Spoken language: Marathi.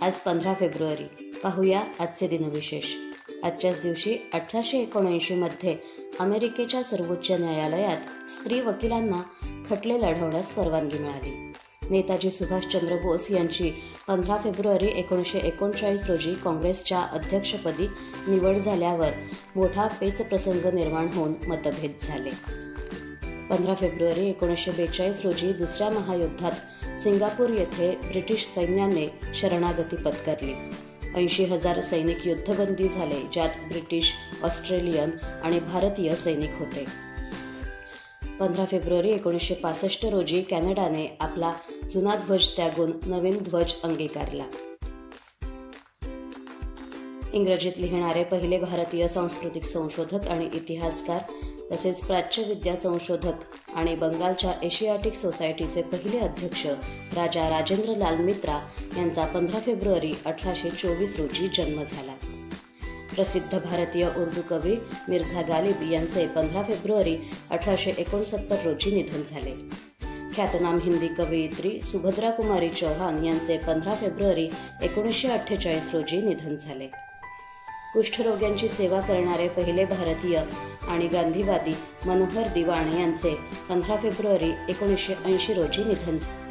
आज 15 फेब्रुवारी. पाहूया आजचे दिनविशेष. आजच्याच दिवशी 1879 मध्ये अमेरिकेच्या सर्वोच्च न्यायालयात स्त्री वकिलांना खटले लढवण्यास परवानगी मिळाली. नेताजी सुभाषचंद्र बोस यांची 15 फेब्रुवारी 1939 रोजी काँग्रेसच्या अध्यक्षपदी निवड झाल्यावर मोठा पेचप्रसंग निर्माण होऊन मतभेद झाले. 15 फेब्रुवारी 1942 रोजी दुसऱ्या महायुद्धात सिंगापूर येथे ब्रिटिश सैन्याने शरणागती पत्करली. 80,000 सैनिक युद्धबंदी झाले, ज्यात ब्रिटिश, ऑस्ट्रेलियन आणि भारतीय सैनिक होते. 15 फेब्रुवारी 1965 रोजी कॅनडाने आपला जुना ध्वज त्यागून नवीन ध्वज अंगीकारला. इंग्रजीत लिहिणारे पहिले भारतीय सांस्कृतिक संशोधक आणि इतिहासकार तसेच प्राच्यविद्या संशोधक आणि बंगालच्या एशियाटिक सोसायटीचे पहिले अध्यक्ष राजा राजेंद्रलाल मित्रा यांचा 15 फेब्रुवारी 1824 रोजी जन्म झाला. प्रसिद्ध भारतीय उर्दू कवी मिर्झा गालिब यांचे 15 फेब्रुवारी 1869 रोजी निधन झाले. ख्यातनाम हिंदी कवयित्री सुभद्रा कुमारी चौहान यांचे 15 फेब्रुवारी 1948 रोजी निधन झाले. कुष्ठरोग्यांची सेवा करणारे पहिले भारतीय आणि गांधीवादी मनोहर दिवाण यांचे 15 फेब्रुवारी 1980 रोजी निधन झाले.